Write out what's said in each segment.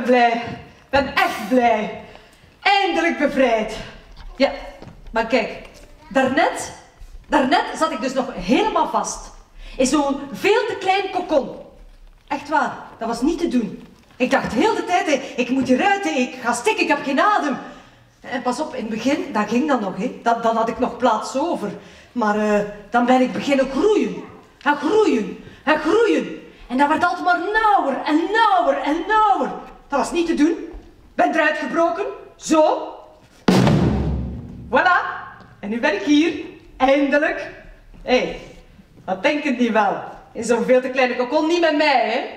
blij. Ik ben echt blij. Eindelijk bevrijd. Ja, maar kijk, daarnet zat ik dus nog helemaal vast. In zo'n veel te klein kokon. Echt waar, dat was niet te doen. Ik dacht heel de tijd, ik moet hieruit, ik ga stikken, ik heb geen adem. En pas op, in het begin, dat ging dan nog, hè. Dan had ik nog plaats over. Maar dan ben ik beginnen groeien. En groeien, en groeien. En dat werd altijd maar nauwer en nauwer en nauwer. Dat was niet te doen. Ben eruit gebroken, zo. Voilà. En nu ben ik hier, eindelijk. Hé, dat denken die wel. In zo'n veel te kleine kokon, niet met mij, hè.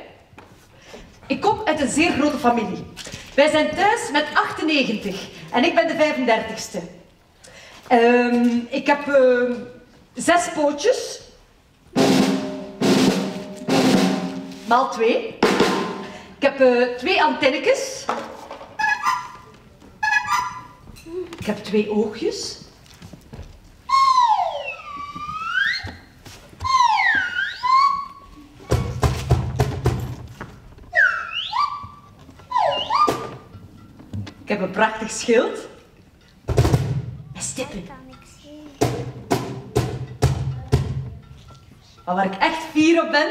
Ik kom uit een zeer grote familie. Wij zijn thuis met 98 en ik ben de 35ste. Ik heb 6 pootjes. Maal 2. Ik heb 2 antennetjes. Ik heb 2 oogjes. Ik heb een prachtig schild. Met stippen. Maar waar ik echt fier op ben,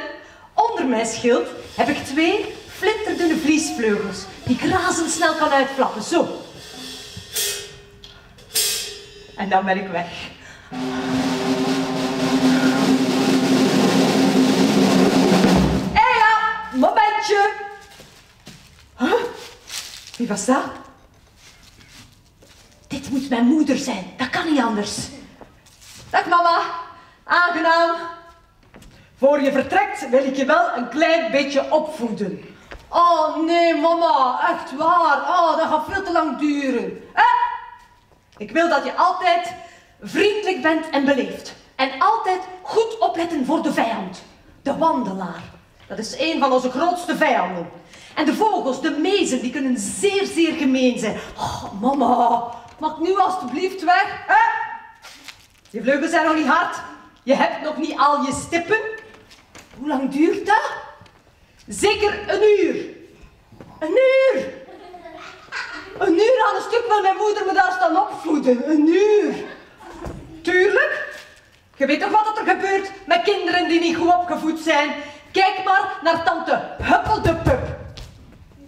onder mijn schild heb ik 2 flinterdunne vliesvleugels die ik razendsnel kan uitflappen. Zo. En dan ben ik weg. Hé ja, momentje. Huh? Wie was dat? Dit moet mijn moeder zijn, dat kan niet anders. Dag mama, aangenaam. Voor je vertrekt wil ik je wel een klein beetje opvoeden. Oh nee mama, echt waar. Oh, dat gaat veel te lang duren. Ik wil dat je altijd vriendelijk bent en beleefd. En altijd goed opletten voor de vijand. De wandelaar. Dat is een van onze grootste vijanden. En de vogels, de mezen, die kunnen zeer, zeer gemeen zijn. Oh, mama, mag nu alstublieft weg? Je vleugels zijn nog niet hard. Je hebt nog niet al je stippen. Hoe lang duurt dat? Zeker een uur. Een uur. Een uur aan een stuk wil mijn moeder me daar staan opvoeden. Een uur. Tuurlijk. Je weet toch wat er gebeurt met kinderen die niet goed opgevoed zijn? Kijk maar naar tante Huppeldepup.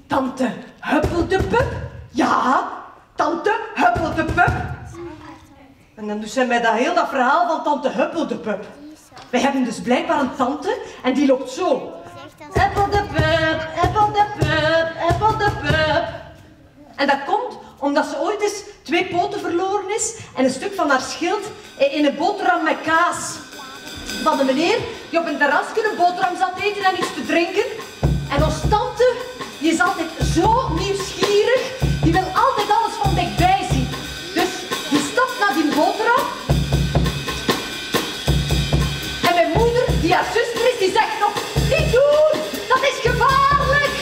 Tante Huppeldepup? Ja, tante Huppeldepup. En dan doet zij mij heel dat verhaal van tante Huppeldepup. Wij hebben dus blijkbaar een tante en die loopt zo. Huppeldepup, Huppeldepup, Huppeldepup. En dat komt omdat ze ooit eens 2 poten verloren is en een stuk van haar schild in een boterham met kaas. Van een meneer die op een terrasje een boterham zat te eten en iets te drinken. En ons tante, die is altijd zo nieuwsgierig, die wil altijd alles van dichtbij zien. Dus die stapt naar die boterham. En mijn moeder, die haar zuster is, die zegt nog, niet doen, dat is gevaarlijk.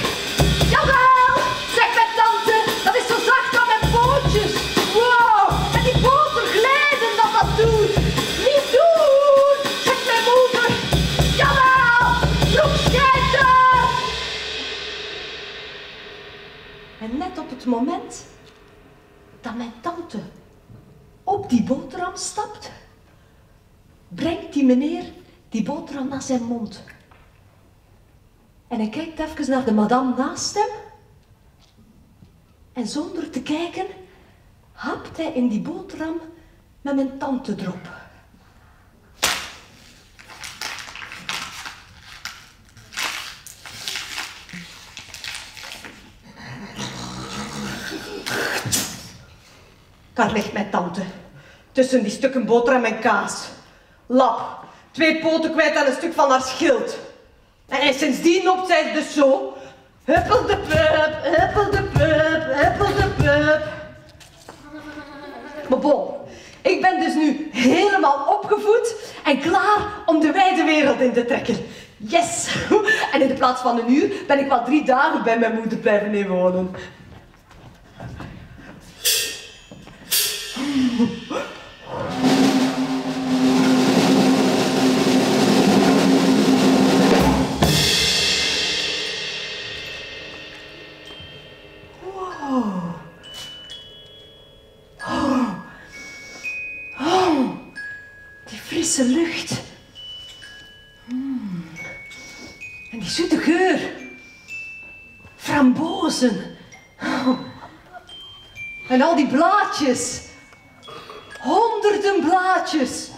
Jawel, zegt mijn tante, dat is zo zacht aan mijn pootjes. Wow, en die boter glijden dat dat doet. Niet doen, zegt mijn moeder. Jawel, bloedschijter. En net op het moment dat mijn tante op die boterham stapt, brengt die meneer die boterham naar zijn mond. En hij kijkt even naar de madame naast hem. En zonder te kijken, hapt hij in die boterham met mijn tante erop. Daar ligt mijn tante, tussen die stukken boterham en kaas. Lap, 2 poten kwijt en een stuk van haar schild. En sindsdien loopt zij dus zo. Huppeldepup, huppeldepup, huppeldepup. Maar bon, ik ben dus nu helemaal opgevoed en klaar om de wijde wereld in te trekken. Yes! En in de plaats van een uur ben ik wel 3 dagen bij mijn moeder blijven inwonen. frisse lucht. En die zoete geur. Frambozen. En al die blaadjes. Honderden blaadjes.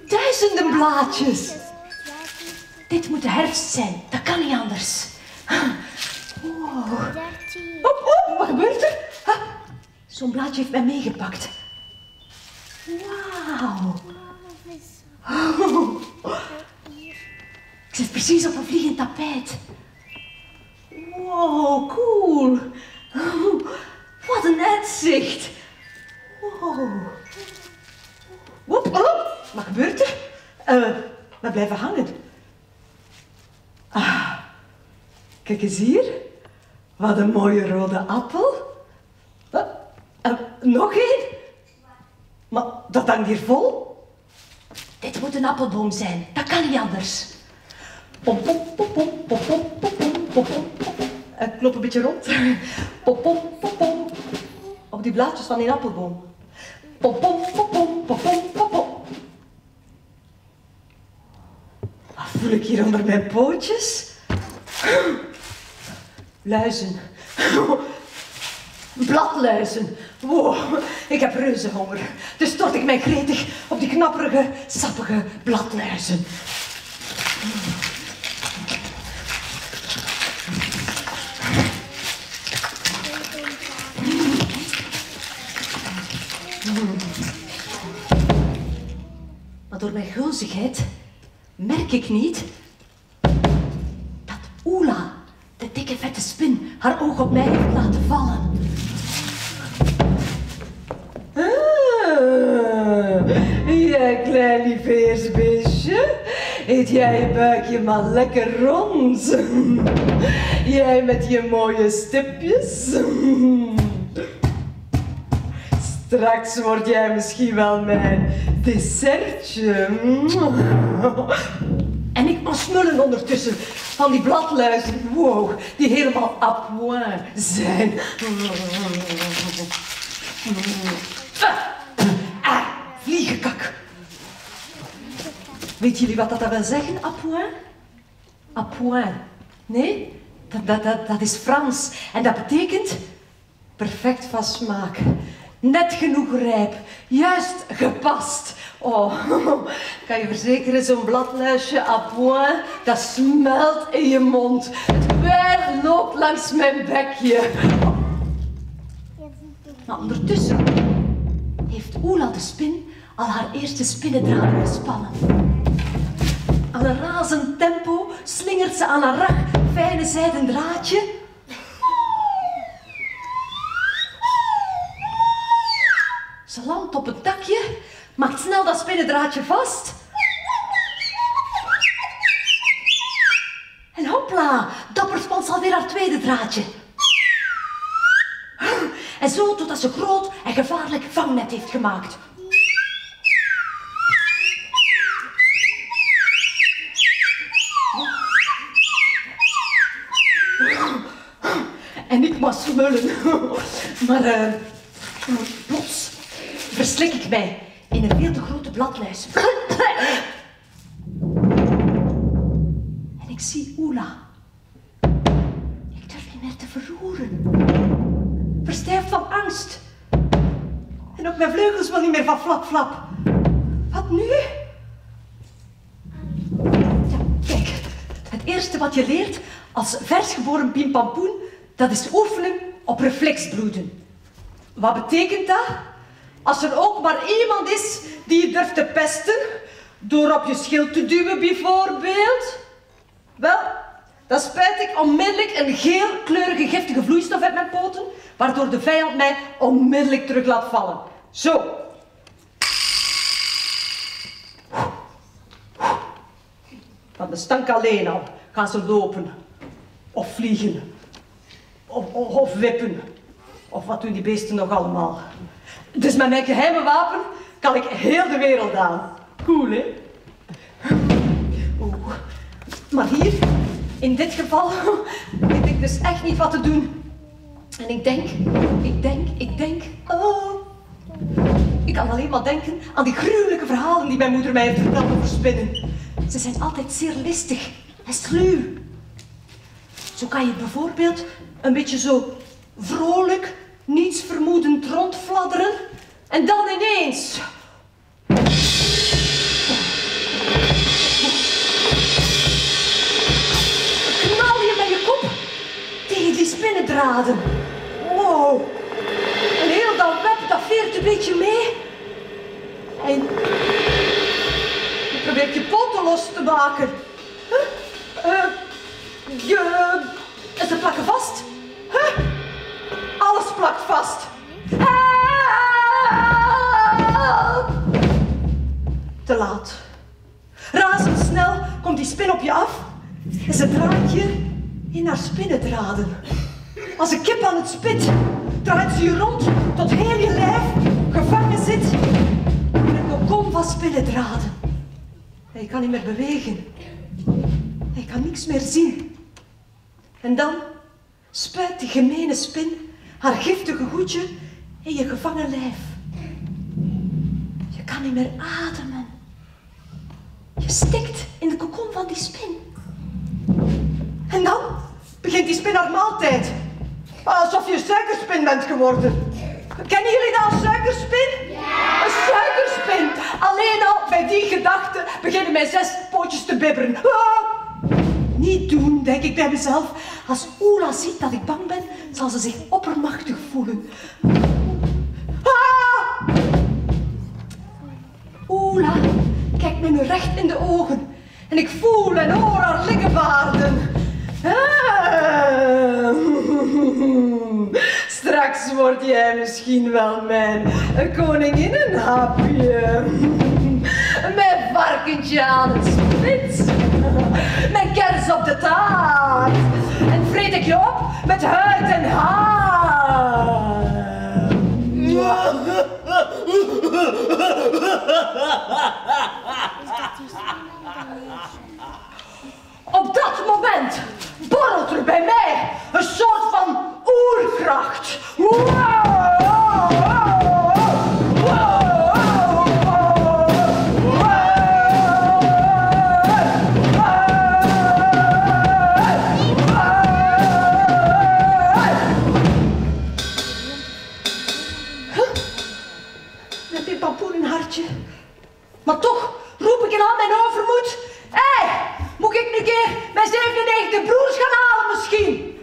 Duizenden blaadjes. Dit moet de herfst zijn. Dat kan niet anders. Wow. Op, wat gebeurt er? Zo'n blaadje heeft mij meegepakt. Wauw. Ik zit precies op een vliegend tapijt. Wow, cool. Wat een uitzicht. Wow. Woep, wat gebeurt er? We blijven hangen. Kijk eens hier. Wat een mooie rode appel. Nog één. Maar dat hangt hier vol. Dit moet een appelboom zijn. Dat kan niet anders. Pom, pom, pom, pom, pom, pom, pom, pom, pom, pom. Ik loop een beetje rond. Pom, pom, pom, pom. Op die blaadjes van die appelboom. Pom, pom, pom, pom, pom, pom, pom. Wat voel ik hier onder mijn pootjes? Luizen. Bladluizen. Wow, ik heb reuze honger. Dus stort ik mij gretig op die knapperige, sappige bladluizen. Maar door mijn gulzigheid merk ik niet dat Oela, de dikke vette spin, haar oog op mij heeft laten vallen. Jij klein lieveheersbeestje, eet jij je buikje maar lekker rond. Jij met je mooie stipjes. Straks word jij misschien wel mijn dessertje. En ik mag smullen ondertussen van die bladluizen, wow, die helemaal à point zijn. Vliegenkak. Weet jullie wat dat wil zeggen, à point? À point. Nee? Dat is Frans. En dat betekent perfect van smaak. Net genoeg rijp. Juist gepast. Oh, kan je verzekeren, zo'n bladluisje à point, dat smelt in je mond. Het kwijl loopt langs mijn bekje. Maar ondertussen heeft Oela de spin al haar eerste spinnendraden gespannen. Aan een razend tempo slingert ze aan haar rag fijne zijden draadje. Ze landt op een takje, maakt snel dat spinnendraadje vast. En hopla, dapper spant ze alweer haar tweede draadje. En zo totdat ze groot en gevaarlijk vangnet heeft gemaakt. En ik mag smullen. Maar plots verslik ik mij in een veel te grote bladluis. En ik zie Oela. Ik durf niet meer te verroeren. Verstijfd van angst. En ook mijn vleugels wil niet meer van flap flap. Wat nu? Ja, kijk. Het eerste wat je leert als versgeboren pimpampoen, dat is oefenen op reflexbloeden. Wat betekent dat? Als er ook maar iemand is die je durft te pesten, door op je schild te duwen bijvoorbeeld, wel, dan spuit ik onmiddellijk een geelkleurige giftige vloeistof uit mijn poten, waardoor de vijand mij onmiddellijk terug laat vallen. Zo. Van de stank alleen al gaan ze lopen, of vliegen, of wippen, of wat doen die beesten nog allemaal. Dus met mijn geheime wapen kan ik heel de wereld aan. Cool, hè? Oeh. Maar hier, in dit geval, weet ik dus echt niet wat te doen. En ik denk, oh, Ik kan alleen maar denken aan die gruwelijke verhalen die mijn moeder mij heeft verteld over spinnen. Ze zijn altijd zeer listig en sluw. Zo kan je bijvoorbeeld een beetje zo vrolijk, niets vermoedend rondfladderen en dan ineens... knal je met je kop tegen die spinnendraden. Wow. En heel dat web, dat veert een beetje mee. En je probeert je poten los te maken. Ze plakken vast. Alles plakt vast. Te laat. Razendsnel komt die spin op je af en ze draait je in haar spinnendraden. Als een kip aan het spit draait ze je rond tot heel je lijf gevangen zit in een kokon van spinnendraden. Hij kan niet meer bewegen. Hij kan niks meer zien. En dan spuit die gemene spin haar giftige goedje in je gevangen lijf. Je kan niet meer ademen. Je stikt in de kokon van die spin. En dan begint die spin haar maaltijd. Alsof je een suikerspin bent geworden. Kennen jullie dat, een suikerspin? Ja! Een suikerspin. Alleen al bij die gedachte beginnen mijn 6 pootjes te bibberen. Niet doen, denk ik bij mezelf. Als Oela ziet dat ik bang ben, zal ze zich oppermachtig voelen. Oela kijkt me nu recht in de ogen. En ik voel en hoor haar likkenbaarden. Straks word jij misschien wel mijn koninginnenhapje. Mijn varkentje aan het spits. Mijn kers op de taart. En vreet ik je op met huid en haar. Op dat moment borrelt er bij mij een soort van oerkracht. Met dit pampoenenhartje. Maar toch roep ik in al mijn overmoed. Hé, moet ik nu een keer mijn 97 broers gaan halen misschien?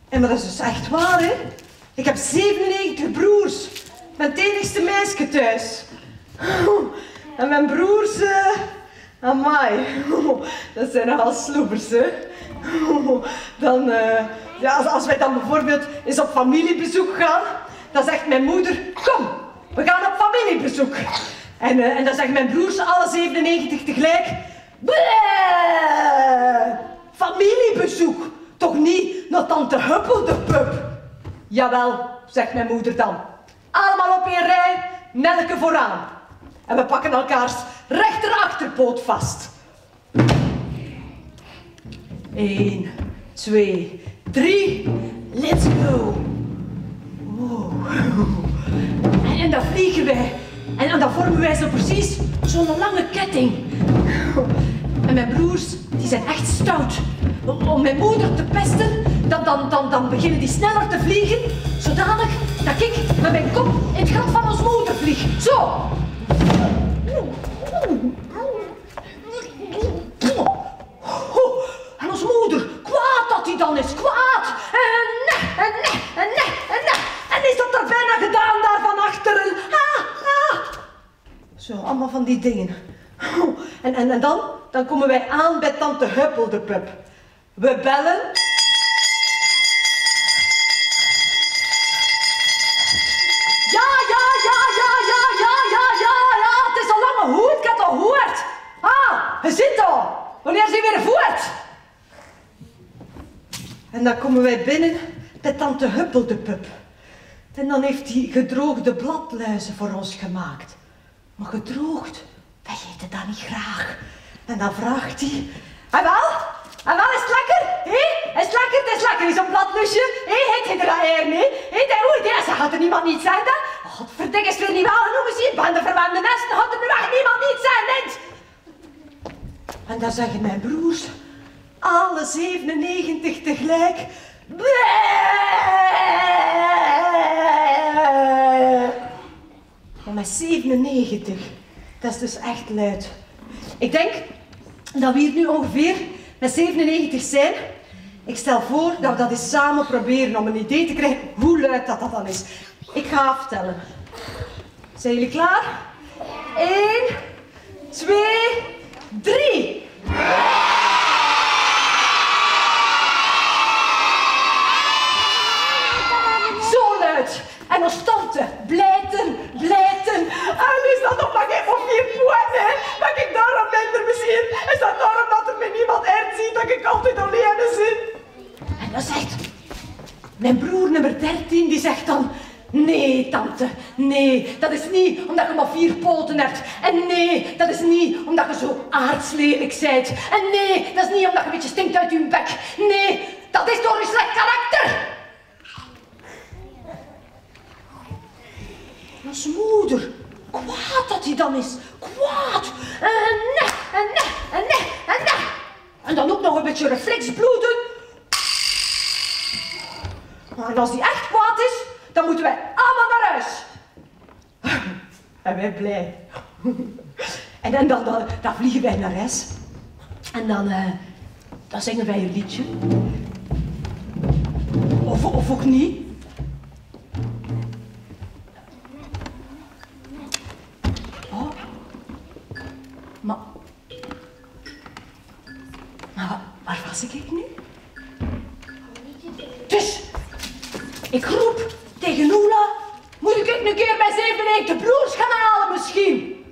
En maar dat is dus echt waar, hè? Ik heb 97 broers. Mijn enigste meisje thuis. En mijn broers, amai, dat zijn nogal sloebers, hè? Dan, ja, als wij dan bijvoorbeeld eens op familiebezoek gaan, dan zegt mijn moeder, kom, we gaan op familiebezoek. En dan zeggen mijn broers, alle 97 tegelijk, bleh, familiebezoek, toch niet naar tante Huppel de pup? Jawel, zegt mijn moeder dan. Allemaal op 1 rij, Nelke vooraan. En we pakken elkaars rechterachterpoot vast. 1, 2, 3, let's go. Wow. En dan vliegen wij. En dan vormen wij zo precies zo'n lange ketting. En mijn broers, die zijn echt stout. Om mijn moeder te pesten, dan beginnen die sneller te vliegen, zodanig dat ik met mijn kop in het gat van ons moeder vlieg. Zo! En ons moeder, kwaad dat hij dan is, kwaad! En is dat er bijna gedaan daar van achteren? Zo, allemaal van die dingen. En dan komen wij aan bij tante Huppel de pup. We bellen. Ja, het is al lange hoed, ik had al gehoord. Je zit al. Wanneer is hij weer voort? En dan komen wij binnen bij tante Huppel de pup. En dan heeft hij gedroogde bladluizen voor ons gemaakt. Maar gedroogd, wij eten dat niet graag. En dan vraagt hij, en wel, is het lekker? Is het lekker, is zo'n bladlusje? Heet hij er al eer, nee? Heet hij, oei, dat gaat er niemand niet zeggen, hè? Oh, godverdikke, is weer niet wel genoeg gezien. Van de verwarmde nesten had er nu echt niemand niet zijn, mens. En dan zeggen mijn broers, alle 97 tegelijk. Maar met 97, dat is dus echt luid. Ik denk dat we hier nu ongeveer met 97 zijn. Ik stel voor dat we dat eens samen proberen om een idee te krijgen hoe luid dat dan is. Ik ga aftellen. Zijn jullie klaar? 1, 2, 3. Zo luid. En ons tante, blijten. En is dat nog maar geen van 4 poen, hè? Dat ik daarom minder misschien. Is dat daarom dat er me niemand uitziet, dat ik altijd alleen zit? En dan zegt mijn broer nummer 13, die zegt dan... Nee, tante, nee, dat is niet omdat je maar 4 poten hebt. En nee, dat is niet omdat je zo aardslelijk bent. En nee, dat is niet omdat je een beetje stinkt uit je bek. Nee, dat is door je slecht karakter. Dat is moeder. Kwaad dat hij dan is. Kwaad. En dan ook nog een beetje reflexbloeden. En als hij echt kwaad is, dan moeten wij allemaal naar huis. En wij blij. En dan vliegen wij naar huis. En dan zingen wij een liedje. Of ook niet. Oh. Maar waar was ik nu? Dus, ik roep tegen Oela, moet ik een keer mijn 97 broers gaan halen misschien?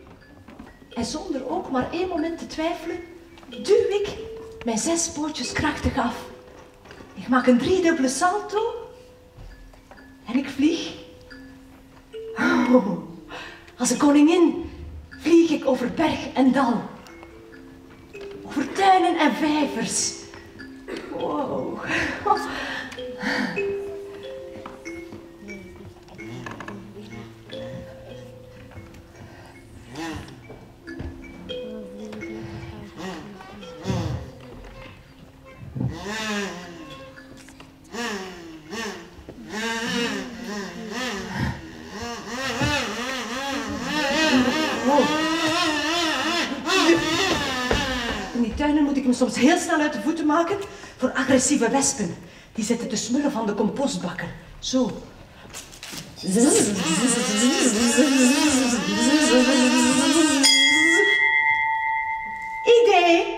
En zonder ook maar 1 moment te twijfelen, duw ik mijn 6 pootjes krachtig af. Ik maak een 3-dubbele salto en ik vlieg. Als een koningin vlieg ik over berg en dal. Over tuinen en vijvers. Wow. In die tuinen moet ik me soms heel snel uit de voeten maken voor agressieve wespen. Die zitten te smullen van de compostbakken. Zo. Idee!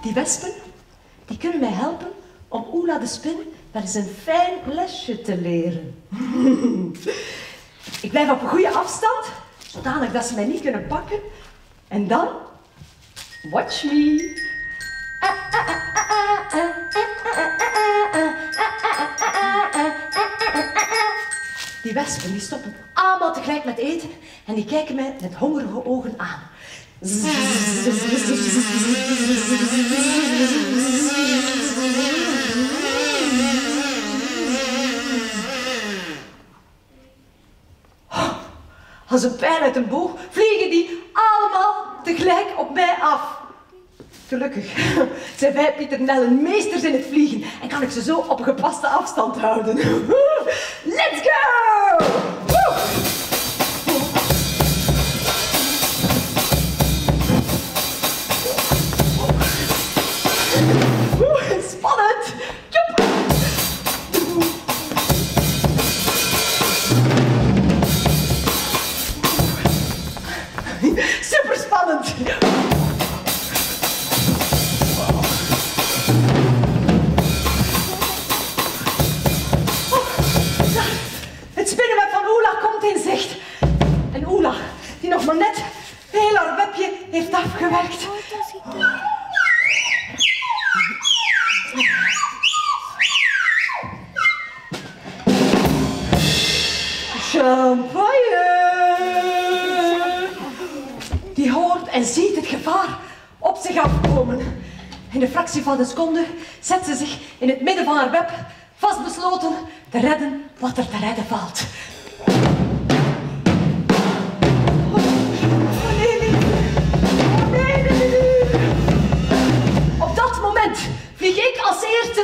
Die wespen, die kunnen mij helpen om Oela de spin wel eens een fijn lesje te leren. Ik blijf op een goede afstand, zodanig dat ze mij niet kunnen pakken. En dan, watch me. Die wespen die stoppen allemaal tegelijk met eten en die kijken mij met hongerige ogen aan. Als een pijl uit een boog vliegen die allemaal tegelijk op mij af. Gelukkig zijn wij Pieternellen meesters in het vliegen en kan ik ze zo op een gepaste afstand houden. Let's go! Spannend! Joep. Super spannend! Het spinnenweb van Oela komt in zicht. En Oela, die nog maar net heel haar webje heeft afgewerkt. Champagne! Die hoort en ziet het gevaar op zich afkomen. In de fractie van een seconde zet ze zich in het midden van haar web, vastbesloten te redden wat er te redden valt.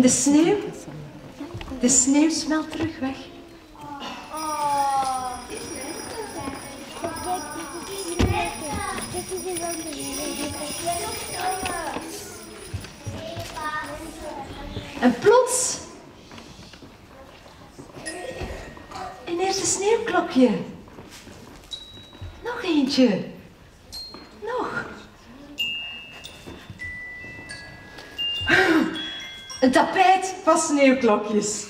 En de sneeuw? De sneeuw smelt terug weg. En plots... een eerste sneeuwklokje. Nog eentje. Nog. Een tapijt van sneeuwklokjes.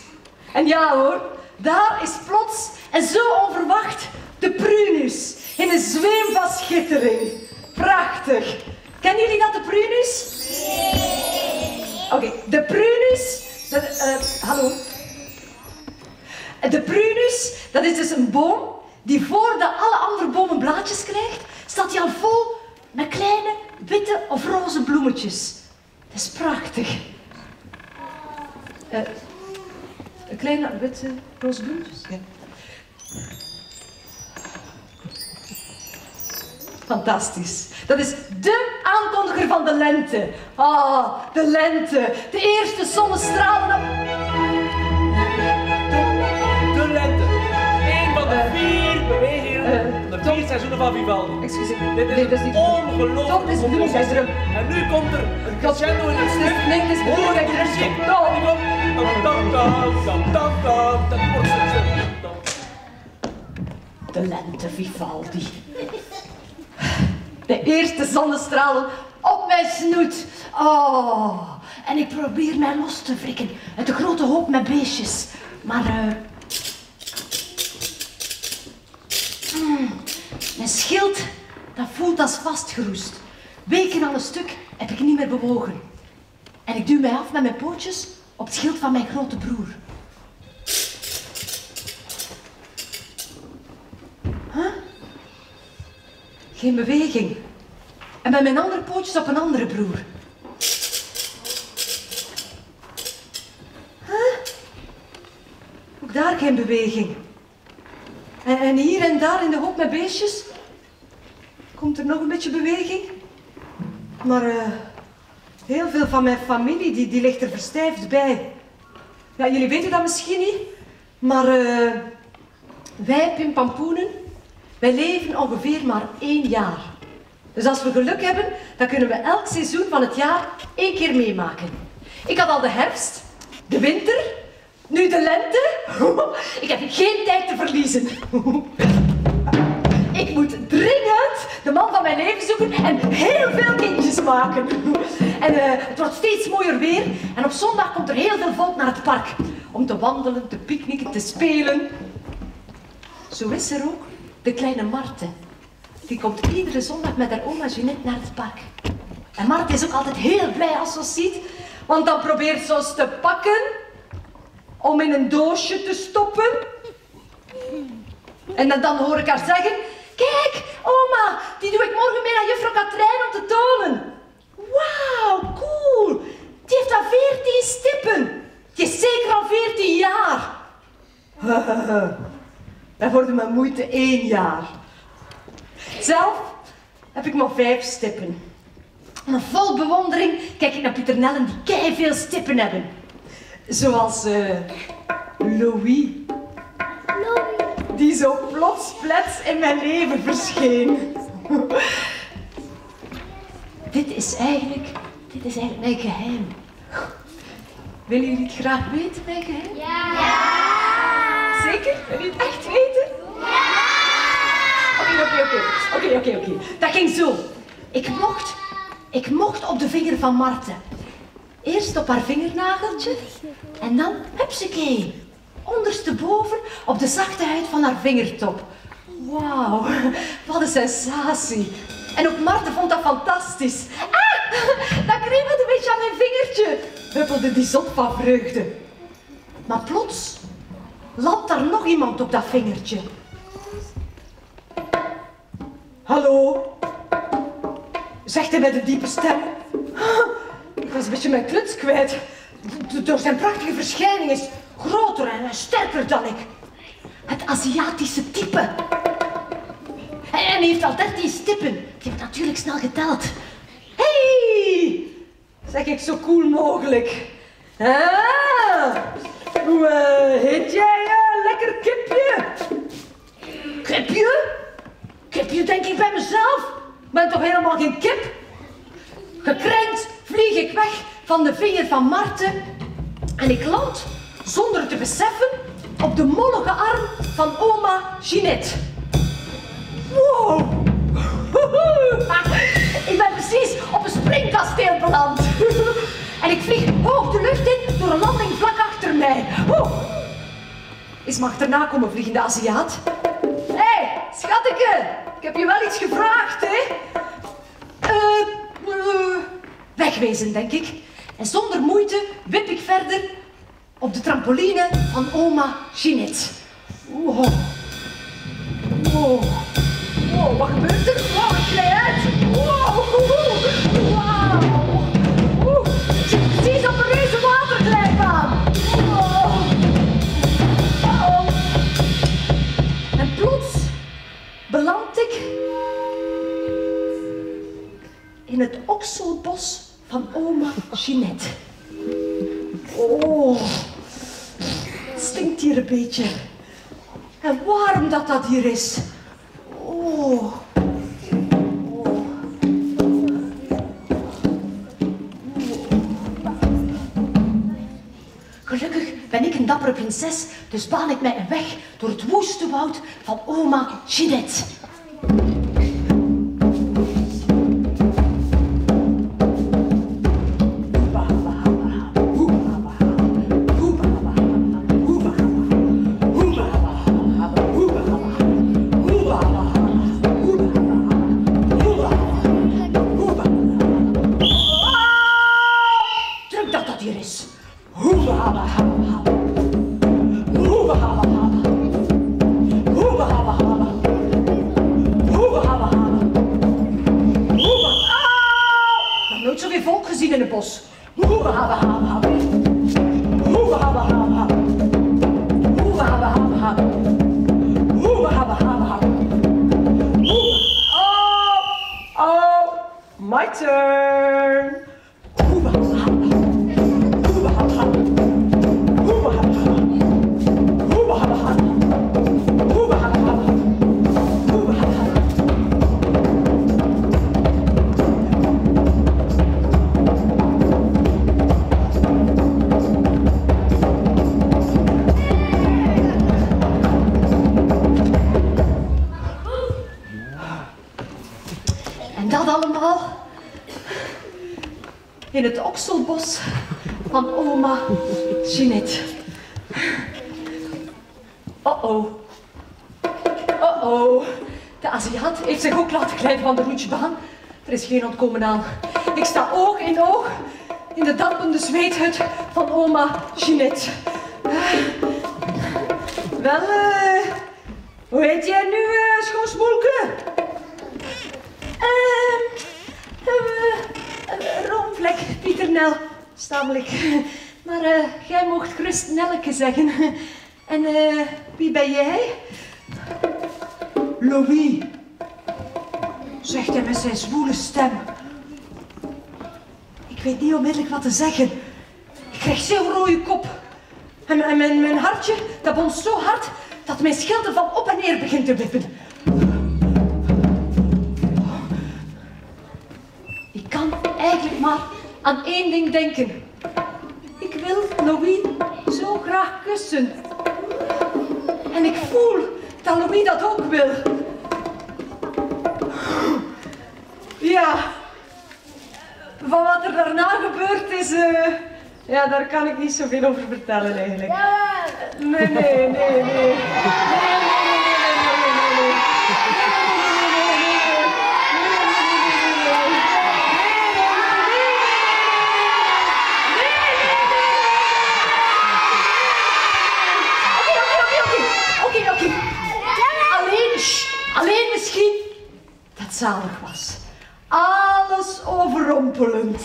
En ja hoor, daar is plots en zo onverwacht de prunus. In een zweem van schittering. Prachtig. Kennen jullie dat, de prunus? Nee. Oké, de prunus... hallo. De prunus, dat is dus een boom die voordat alle andere bomen blaadjes krijgt, staat hij al vol met kleine witte of roze bloemetjes. Dat is prachtig. Kleine witte roze bloemetjes? Ja. Fantastisch. Dat is de aankondiger van de lente. Ah, de lente. De eerste zonnestralen op... De lente. Eén van de 4 bewegingen, de 4 seizoenen van Vivaldi. Excuseer. Dit is een ongelooflijke compositie. En nu komt er een crescendo in het stuk. Nee, dit is Hoor de muziek. Die komt... Dat wordt stuk. De lente Vivaldi. De eerste zonnestralen op mijn snoet. Oh, en ik probeer mij los te wrikken uit de grote hoop met beestjes. Maar mijn schild, dat voelt als vastgeroest. Weken aan een stuk heb ik niet meer bewogen. En ik duw mij af met mijn pootjes op het schild van mijn grote broer. Huh? Geen beweging. En met mijn andere pootjes op een andere broer. Huh? Ook daar geen beweging. En hier en daar in de hoop met beestjes komt er nog een beetje beweging. Maar heel veel van mijn familie die ligt er verstijfd bij. Ja, jullie weten dat misschien niet, maar wij pimpampoenen, wij leven ongeveer maar 1 jaar. Dus als we geluk hebben, dan kunnen we elk seizoen van het jaar 1 keer meemaken. Ik had al de herfst, de winter, nu de lente. Ik heb geen tijd te verliezen. Ik moet dringend de man van mijn leven zoeken en heel veel kindjes maken. En het wordt steeds mooier weer en op zondag komt er heel veel volk naar het park. Om te wandelen, te picknicken, te spelen. Zo is er ook de kleine Marthe. Die komt iedere zondag met haar oma Jeanette naar het park. En Marthe is ook altijd heel blij als ze ons ziet, want dan probeert ze ons te pakken, om in een doosje te stoppen. En dan hoor ik haar zeggen, kijk, oma, die doe ik morgen mee naar juffrouw Katrijn om te tonen. Wauw, cool. Die heeft al 14 stippen. Die is zeker al 14 jaar. Wij worden met moeite 1 jaar. Zelf heb ik maar 5 stippen. En vol bewondering kijk ik naar Pieternellen die keiveel stippen hebben. Zoals Louis. Die zo plotsplets in mijn leven verscheen. Dit is eigenlijk mijn geheim. Willen jullie het graag weten, mijn geheim? Ja! Zeker? Willen jullie het echt weten? Ja! Oké. Dat ging zo. Ik mocht op de vinger van Marthe. Eerst op haar vingernageltje en dan, hupsakee, ondersteboven op de zachte huid van haar vingertop. Wauw, wat een sensatie. En ook Marthe vond dat fantastisch. Ah, dat kriebelde een beetje aan mijn vingertje, huppelde die zot van vreugde. Maar plots landt daar nog iemand op dat vingertje. Hallo, zegt hij met een diepe stem. Ik was een beetje mijn kluts kwijt. Door zijn prachtige verschijning is groter en sterker dan ik. Het Aziatische type. En hij heeft al 13 stippen. Die heeft natuurlijk snel geteld. Hey, zeg ik zo cool mogelijk. Ah, hoe heet jij, lekker kipje? Kipje? Kipje denk ik bij mezelf. Ik ben toch helemaal geen kip? Gekrenkt vlieg ik weg van de vinger van Marten en ik land, zonder te beseffen, op de mollige arm van oma Jeanette. Wow! Ik ben precies op een springkasteel beland. En ik vlieg hoog de lucht in door een landing vlak achter mij. Is me achterna komen vliegen, de Aziat. Hé, schatteke, ik heb je wel iets gevraagd, hè? Wegwezen, denk ik. En zonder moeite wip ik verder op de trampoline van oma Jeanette. Wow. Wow. Wow, wat gebeurt er? Wow, ik glij uit. Wow. Wow. Ik zit precies op een reuze waterglijbaan. Wow. Oh. En plots beland ik in het okselbos van oma Jeanette. Oh, het stinkt hier een beetje. En warm dat hier is. Oh. Gelukkig ben ik een dappere prinses, dus baan ik mij een weg door het woeste woud van oma Jeanette. My turn. En dat allemaal in het okselbos van oma Jeanette. Oh-oh. Oh-oh. De Aziat heeft zich ook laten glijden van de roetjebaan. Er is geen ontkomen aan. Ik sta oog in oog in de dampende zweethut van oma Jeanette. Wel, hoe heet jij nu, schoonsmoelke? Roomvlek, Pieternel, stamelijk. Maar jij mocht gerust Nelleke zeggen. En wie ben jij? Louis, zegt hij met zijn zwoele stem. Ik weet niet onmiddellijk wat te zeggen. Ik krijg zo'n rode kop. En mijn hartje, dat bonst zo hard dat mijn schilder van op en neer begint te wippen. Ik kan eigenlijk maar aan één ding denken. Ik wil Louis zo graag kussen. En ik voel dat Louis dat ook wil. Ja, van wat er daarna gebeurd is, ja, daar kan ik niet zoveel over vertellen eigenlijk. Nee. Alleen misschien dat zalig was. Alles overrompelend.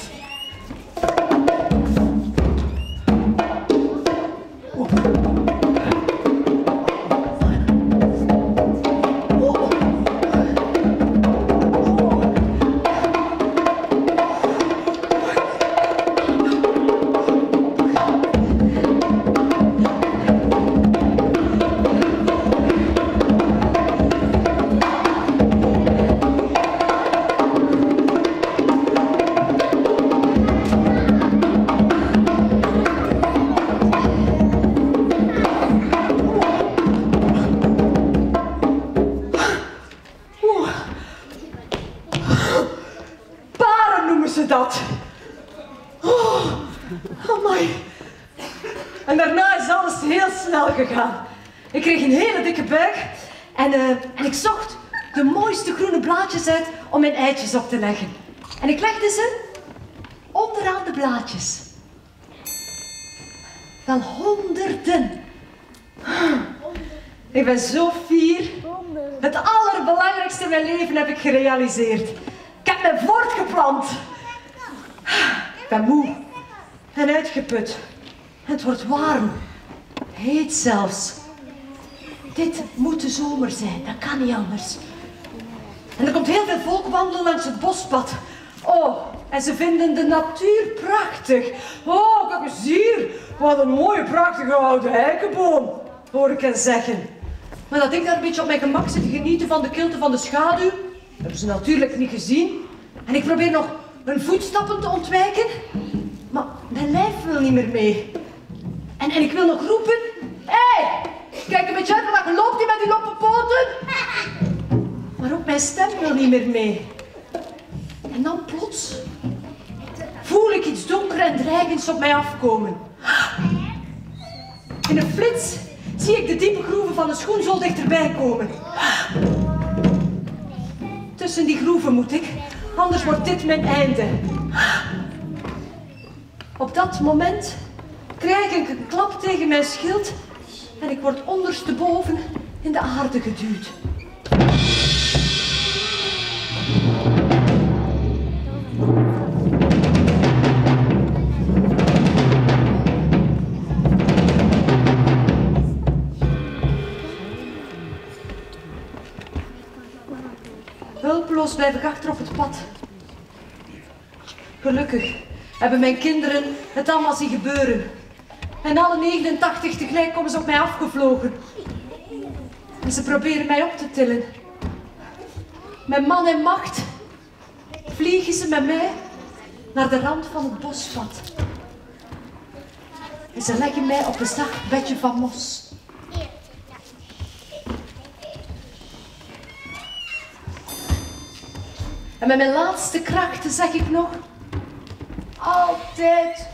dat. Oh, amai. En daarna is alles heel snel gegaan. Ik kreeg een hele dikke buik en ik zocht de mooiste groene blaadjes uit om mijn eitjes op te leggen. En ik legde ze onderaan de blaadjes. Wel honderden. Ik ben zo fier. Het allerbelangrijkste in mijn leven heb ik gerealiseerd. Ik heb me voortgeplant. Ik ben moe en uitgeput. Het wordt warm. Heet zelfs. Dit moet de zomer zijn, dat kan niet anders. En er komt heel veel volk wandelen langs het bospad. Oh, en ze vinden de natuur prachtig. Oh, kijk eens hier. Wat een mooie, prachtige oude eikenboom, hoor ik hen zeggen. Maar dat ik daar een beetje op mijn gemak zit te genieten van de kilte van de schaduw, hebben ze natuurlijk niet gezien. En ik probeer nog hun voetstappen te ontwijken, maar mijn lijf wil niet meer mee. En ik wil nog roepen, hé, kijk een beetje uit, want loopt hij met die loppe poten? Maar ook mijn stem wil niet meer mee. En dan plots voel ik iets donker en dreigends op mij afkomen. In een flits zie ik de diepe groeven van de schoenzool dichterbij komen. Tussen die groeven moet ik, anders wordt dit mijn einde. Op dat moment krijg ik een klap tegen mijn schild en ik word ondersteboven in de aarde geduwd. Hulpeloos blijf ik achter op het pad. Gelukkig hebben mijn kinderen het allemaal zien gebeuren. En alle 89 tegelijk komen ze op mij afgevlogen. En ze proberen mij op te tillen. Met man en macht vliegen ze met mij naar de rand van het bospad. En ze leggen mij op een zacht bedje van mos. En met mijn laatste krachten zeg ik nog, altijd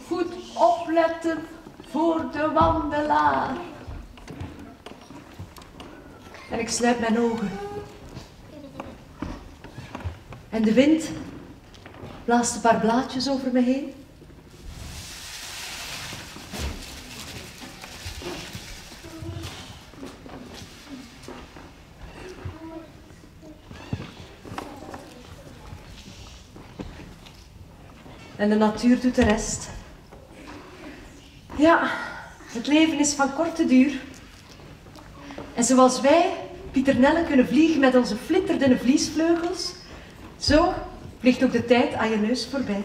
goed opletten voor de wandelaar. En ik sluit mijn ogen. En de wind blaast een paar blaadjes over me heen. En de natuur doet de rest. Ja, het leven is van korte duur. En zoals wij, pieternellen, kunnen vliegen met onze flinterdunne vliesvleugels, zo vliegt ook de tijd aan je neus voorbij.